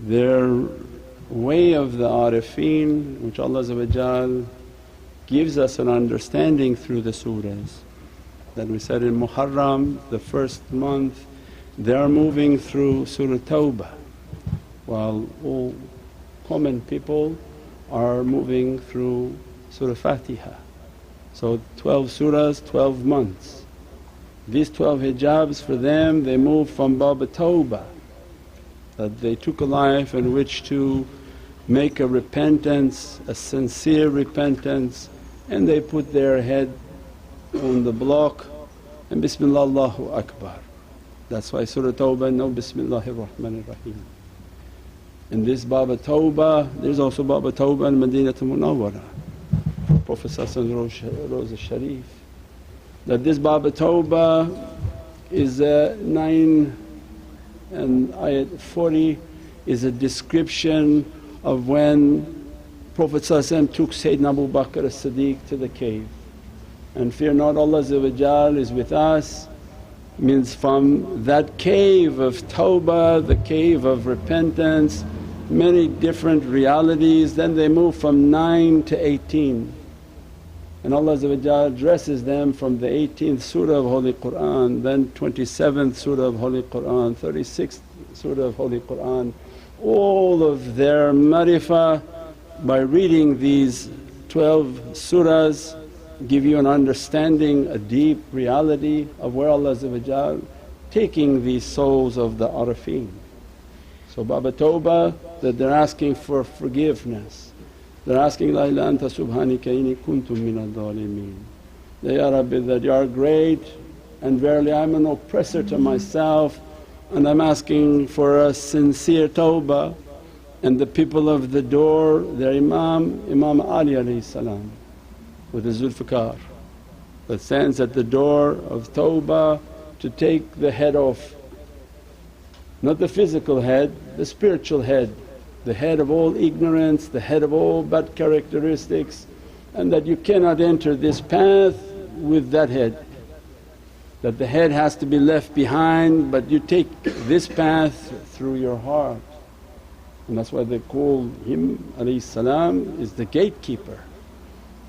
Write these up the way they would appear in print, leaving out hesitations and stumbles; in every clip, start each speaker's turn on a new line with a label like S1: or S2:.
S1: their way of the Arifeen, which Allah gives us an understanding through the surahs. That we said in Muharram, the first month, they are moving through Surah Tawbah, while all common people are moving through Surah Fatiha. So 12 surahs, 12 months. These 12 hijabs for them, they move from Bab Tawbah, that they took a life in which to make a repentance, a sincere repentance, and they put their head on the block and Bismillah Allahu Akbar. That's why Surah Tawbah, no Bismillahir Rahmanir Rahim. In this Bab Tawbah, there's also Bab Tawbah in Madinatul Munawwara. Prophet Roz al-Sharif, that this Bab Tawbah is 9 and ayat 40 is a description of when Prophet took Sayyidina Abu Bakr as-Siddiq to the cave. And fear not, Allah is with us, means from that cave of tawbah, the cave of repentance, many different realities. Then they move from 9 to 18 and Allah addresses them from the 18th surah of Holy Qur'an, then 27th surah of Holy Qur'an, 36th surah of Holy Qur'an. All of their marifah by reading these 12 surahs give you an understanding, a deep reality of where Allah taking these souls of the Arifeen. So Baba Tawbah, that they're asking for forgiveness. They're asking, La ilaha anta subhanaka inni kuntum minal dhalimeen. Ya Rabbi, that you are great and verily I'm an oppressor to myself, and I'm asking for a sincere tawbah. And the people of the door, their Imam Ali alayhi salam with the Zulfiqar, that stands at the door of tawbah to take the head off, not the physical head, the spiritual head, the head of all ignorance, the head of all bad characteristics, and that you cannot enter this path with that head, that the head has to be left behind, but you take this path through your heart. And that's why they call him alayhi salam is the gatekeeper.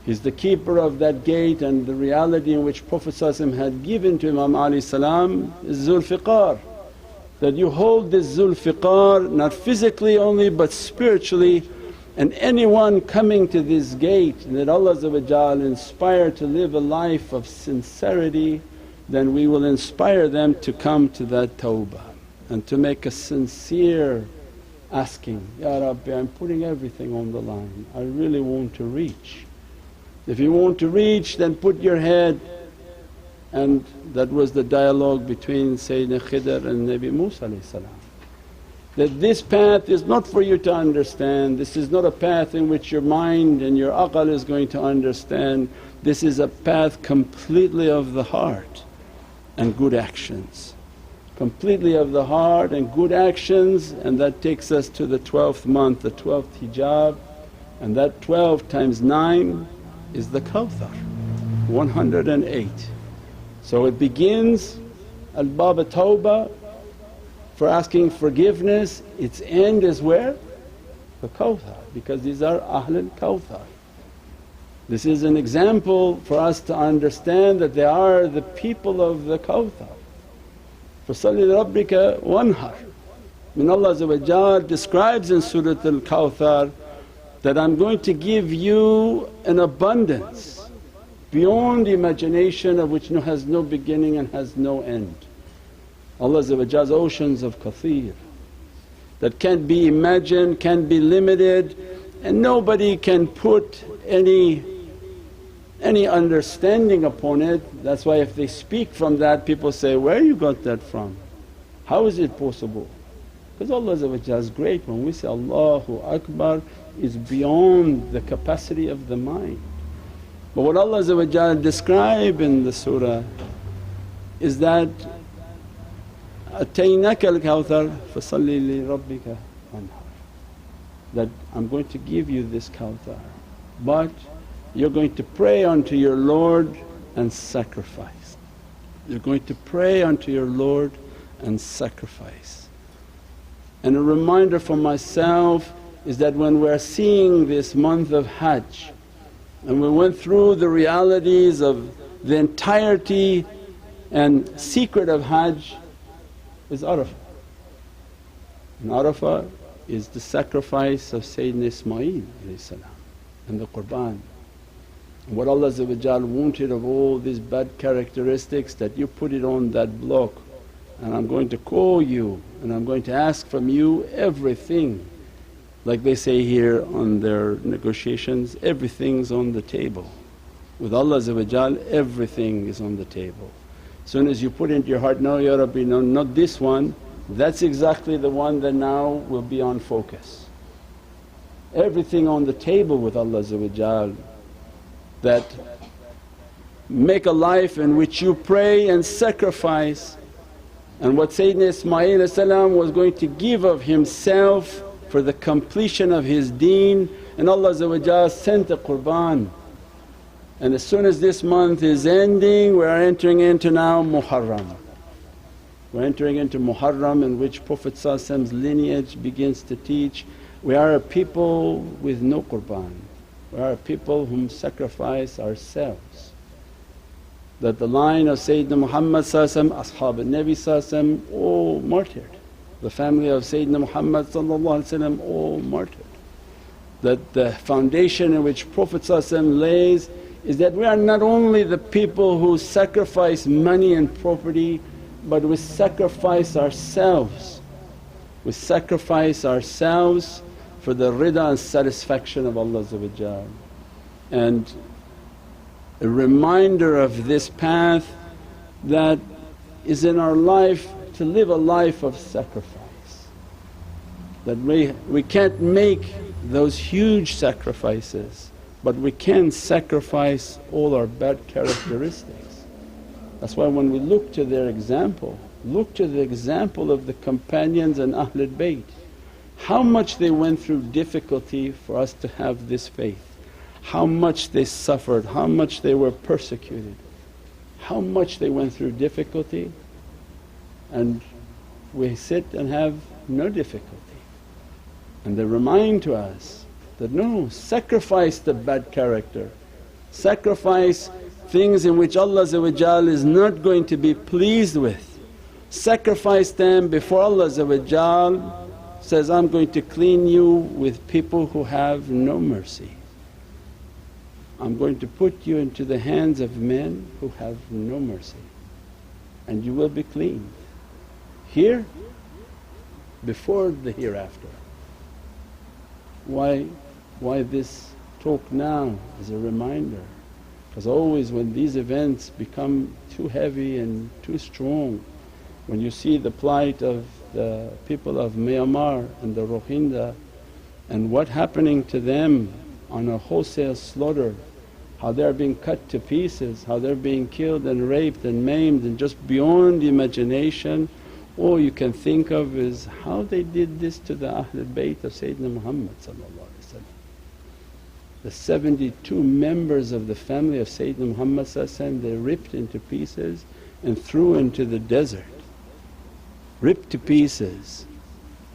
S1: He's the keeper of that gate, and the reality in which Prophet had given to Imam alayhi salam is Zulfiqar. That you hold this Zulfiqar not physically only but spiritually, and anyone coming to this gate that Allah inspire to live a life of sincerity, then we will inspire them to come to that tawbah and to make a sincere asking, Ya Rabbi, I'm putting everything on the line, I really want to reach. If you want to reach, then put your head. And that was the dialogue between Sayyidina Khidr and Nabi Musa, that this path is not for you to understand, this is not a path in which your mind and your aql is going to understand. This is a path completely of the heart and good actions, completely of the heart and good actions. And that takes us to the 12th month, the 12th hijab, and that 12 times 9 is the Kawthar, 108. So it begins al-Bab Tawbah for asking forgiveness, its end is where? The Kawthar, because these are Ahlul Kawthar. This is an example for us to understand that they are the people of the Kawthar. فَصَلِّ لِرَبِّكَ وَانْحَرْ. When Allah describes in Surat al-Kawthar that, I'm going to give you an abundance beyond imagination, of which has no beginning and has no end. Allah's oceans of kathir that can't be imagined, can't be limited, and nobody can put any understanding upon it. That's why if they speak from that, people say, where you got that from? How is it possible? Because Allah is great. When we say Allahu Akbar, is beyond the capacity of the mind. But what Allah describe in the surah is that, Ataynaka al-Kawthar fasalli li rabbika wanhar, that I'm going to give you this Kawthar, but you're going to pray unto your Lord and sacrifice. You're going to pray unto your Lord and sacrifice. And a reminder for myself is that when we're seeing this month of Hajj and we went through the realities of the entirety and secret of Hajj is Arafah. And Arafah is the sacrifice of Sayyidina Ismail and the Qurban. And what Allah wanted of all these bad characteristics, that you put it on that block, and I'm going to call you and I'm going to ask from you everything. Like they say here on their negotiations, everything's on the table. With Allah everything is on the table. Soon as you put into your heart, no Ya Rabbi, no, not this one, that's exactly the one that now will be on focus. Everything on the table with Allah, that make a life in which you pray and sacrifice. And what Sayyidina Ismail was going to give of himself for the completion of his deen, and Allah sent the Qurban. And as soon as this month is ending, we are entering into now Muharram. We're entering into Muharram, in which Prophet's lineage begins to teach we are a people with no Qurban, we are a people whom sacrifice ourselves. That the line of Sayyidina Muhammad Ashab an-Nabi all martyred, the family of Sayyidina Muhammad all martyred. That the foundation in which Prophet lays is that we are not only the people who sacrifice money and property, but we sacrifice ourselves. We sacrifice ourselves for the rida and satisfaction of Allah. And a reminder of this path that is in our life, to live a life of sacrifice. That we can't make those huge sacrifices, but we can sacrifice all our bad characteristics. That's why when we look to their example, look to the example of the companions and Ahlul Bayt, how much they went through difficulty for us to have this faith, how much they suffered, how much they were persecuted, how much they went through difficulty, and we sit and have no difficulty. And they remind to us that, no, sacrifice the bad character, sacrifice things in which Allah is not going to be pleased with. Sacrifice them before Allah says, I'm going to clean you with people who have no mercy. I'm going to put you into the hands of men who have no mercy, and you will be clean here before the hereafter. Why this talk now is a reminder, because always when these events become too heavy and too strong, when you see the plight of the people of Myanmar and the Rohingya and what happening to them on a wholesale slaughter, how they're being cut to pieces, how they're being killed and raped and maimed, and just beyond imagination, all you can think of is how they did this to the Ahlul Bayt of Sayyidina Muhammad. The 72 members of the family of Sayyidina Muhammad they ripped into pieces and threw into the desert, ripped to pieces.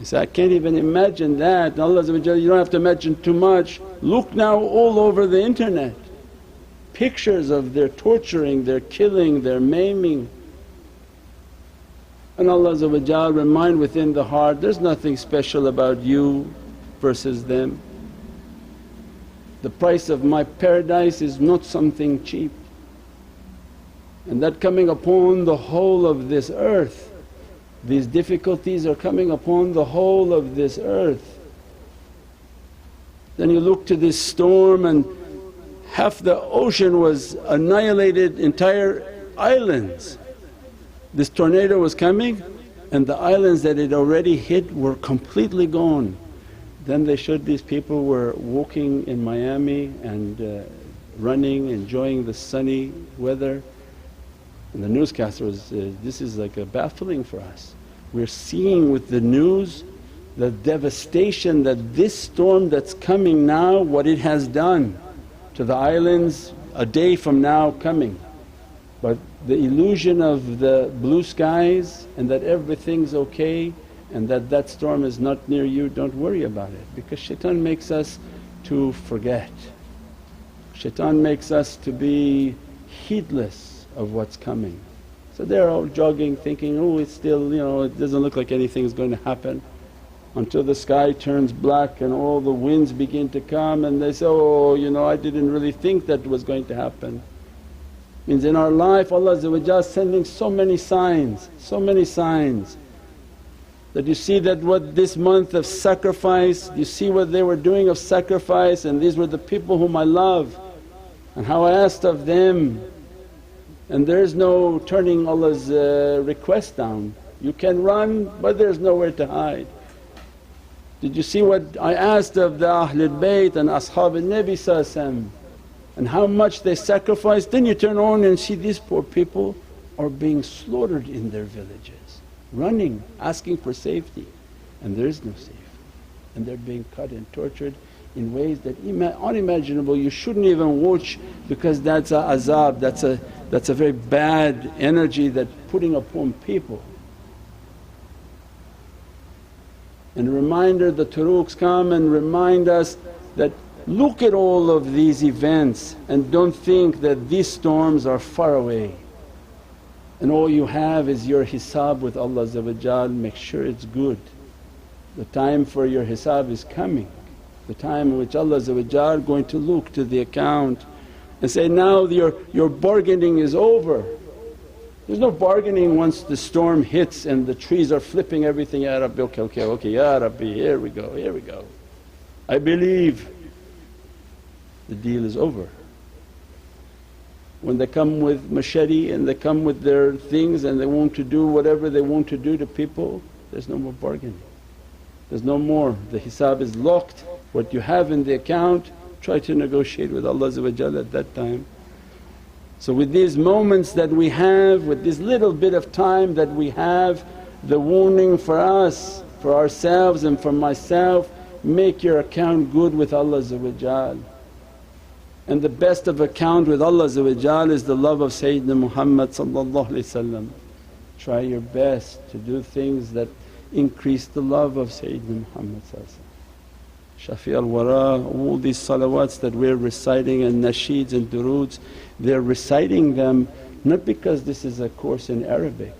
S1: You say, I can't even imagine that. And Allah you don't have to imagine too much. Look now all over the internet, pictures of their torturing, their killing, their maiming. And Allah remind within the heart, there's nothing special about you versus them. The price of my paradise is not something cheap, and that coming upon the whole of this earth, these difficulties are coming upon the whole of this earth. Then you look to this storm and half the ocean was annihilated, entire islands. This tornado was coming and the islands that it already hit were completely gone. Then they showed these people were walking in Miami and running, enjoying the sunny weather, and the newscaster was, this is like a baffling for us. We're seeing with the news the devastation that this storm that's coming now, what it has done to the islands a day from now coming. But the illusion of the blue skies and that everything's okay and that storm is not near you, don't worry about it, because shaitan makes us to forget. Shaitan makes us to be heedless of what's coming. So they're all jogging thinking, oh it's still it doesn't look like anything is going to happen, until the sky turns black and all the winds begin to come and they say, oh I didn't really think that was going to happen. Means in our life Allah is sending so many signs that you see that what this month of sacrifice, you see what they were doing of sacrifice, and these were the people whom I love and how I asked of them, and there's no turning Allah's request down. You can run but there's nowhere to hide. Did you see what I asked of the Ahlul Bayt and Ashab an-Nabi and how much they sacrificed? Then you turn on and see these poor people are being slaughtered in their villages, running, asking for safety, and there is no safety, and they're being cut and tortured in ways that unimaginable. You shouldn't even watch, because that's a azab, that's a very bad energy that putting upon people. And a reminder, the turuqs come and remind us that look at all of these events and don't think that these storms are far away, and all you have is your hisab with Allah. Make sure it's good. The time for your hisab is coming, the time in which Allah going to look to the account and say, now your bargaining is over. There's no bargaining once the storm hits and the trees are flipping everything, Ya Rabbi, okay, Ya Rabbi, here we go, I believe. The deal is over. When they come with machete and they come with their things and they want to do whatever they want to do to people, there's no more bargaining, there's no more. The hisab is locked. What you have in the account, try to negotiate with Allah at that time. So with these moments that we have, with this little bit of time that we have, the warning for us, for ourselves and for myself, make your account good with Allah. And the best of account with Allah is the love of Sayyidina Muhammad. Try your best to do things that increase the love of Sayyidina Muhammad. Shafi al-Wara, all these salawats that we're reciting and nasheeds and duroods, they're reciting them not because this is a course in Arabic,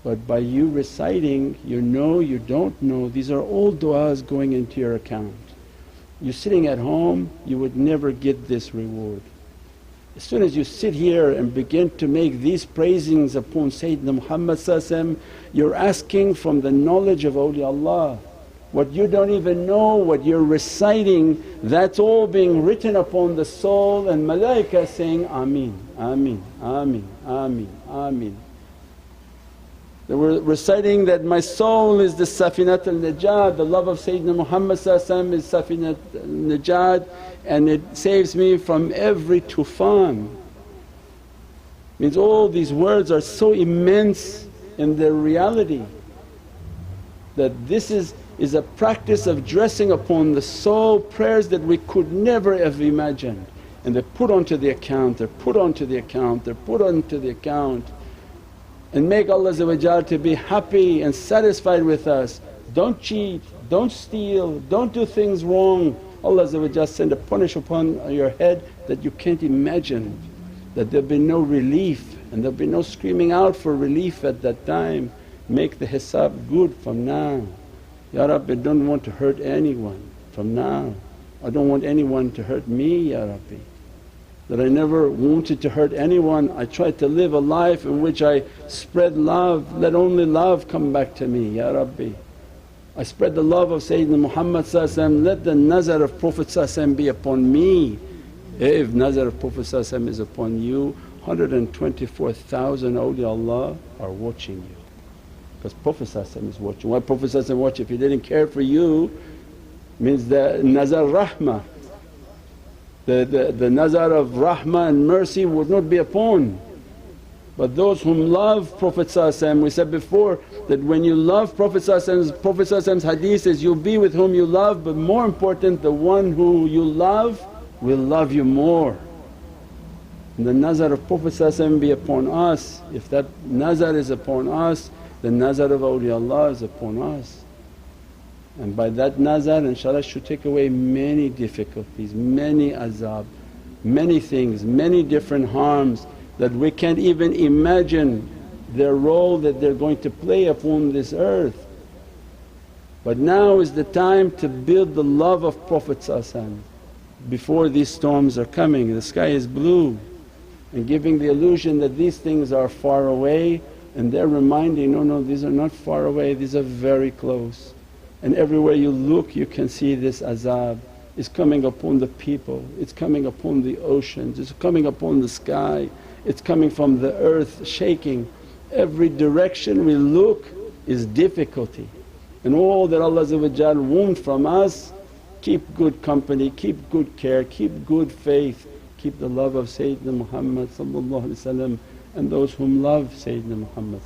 S1: but by you reciting, you know, you don't know, these are all du'as going into your account. You're sitting at home, you would never get this reward. As soon as you sit here and begin to make these praisings upon Sayyidina Muhammad, you're asking from the knowledge of awliyaullah. What you don't even know, what you're reciting, that's all being written upon the soul, and malaika saying, Ameen, Ameen, Ameen, Ameen, Ameen. They were reciting that, my soul is the Safinat al-Najat, the love of Sayyidina Muhammad is Safinat al-Najat, and it saves me from every tufan. Means all these words are so immense in their reality that this is a practice of dressing upon the soul prayers that we could never have imagined, and they're put onto the account, they're put onto the account, they're put onto the account, and make Allah to be happy and satisfied with us. Don't cheat, don't steal, don't do things wrong. Allah send a punish upon your head that you can't imagine, that there'll be no relief and there'll be no screaming out for relief at that time. Make the hisab good from now. Ya Rabbi, don't want to hurt anyone from now. I don't want anyone to hurt me, Ya Rabbi. That I never wanted to hurt anyone, I tried to live a life in which I spread love, let only love come back to me, Ya Rabbi. I spread the love of Sayyidina Muhammad, let the nazar of Prophet be upon me. If nazar of Prophet is upon you, 124,000 awliyaullah are watching you, because Prophet is watching. Why Prophet watch? If he didn't care for you, means the nazar rahmah, the nazar of rahmah and mercy would not be upon. But those whom love Prophet, we said before that when you love Prophet's hadith says, you'll be with whom you love, but more important, the one who you love will love you more. And the nazar of Prophet be upon us. If that nazar is upon us, the nazar of awliyaullah is upon us. And by that nazar inshaAllah should take away many difficulties, many azab, many things, many different harms that we can't even imagine their role that they're going to play upon this earth. But now is the time to build the love of Prophet before these storms are coming. The sky is blue and giving the illusion that these things are far away, and they're reminding, no, these are not far away, these are very close. And everywhere you look you can see this azab is coming upon the people, it's coming upon the oceans, it's coming upon the sky, it's coming from the earth shaking. Every direction we look is difficulty. And all that Allah want from us, keep good company, keep good care, keep good faith, keep the love of Sayyidina Muhammad and those whom love Sayyidina Muhammad.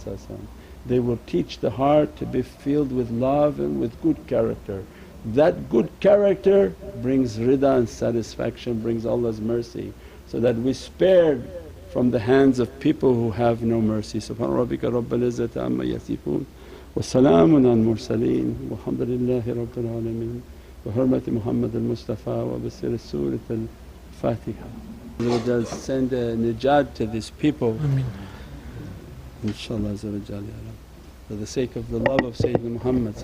S1: They will teach the heart to be filled with love and with good character. That good character brings rida and satisfaction, brings Allah's mercy, so that we spared from the hands of people who have no mercy. Subhana rabbika rabbil izzati amma yasifoon wa salaamun al mursaleen walhamdulillahi rabbil alameen bi hurmati Muhammad al-Mustafa wa bi sirri Surat al-Fatiha. Send a najat to these people, inshaAllah, for the sake of the love of Sayyidina Muhammad.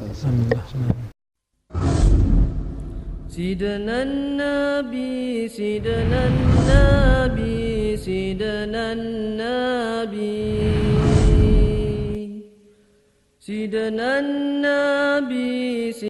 S2: Sidana an-Nabi, Sidana an-Nabi, Sidana an-Nabi, Sidana an-Nabi.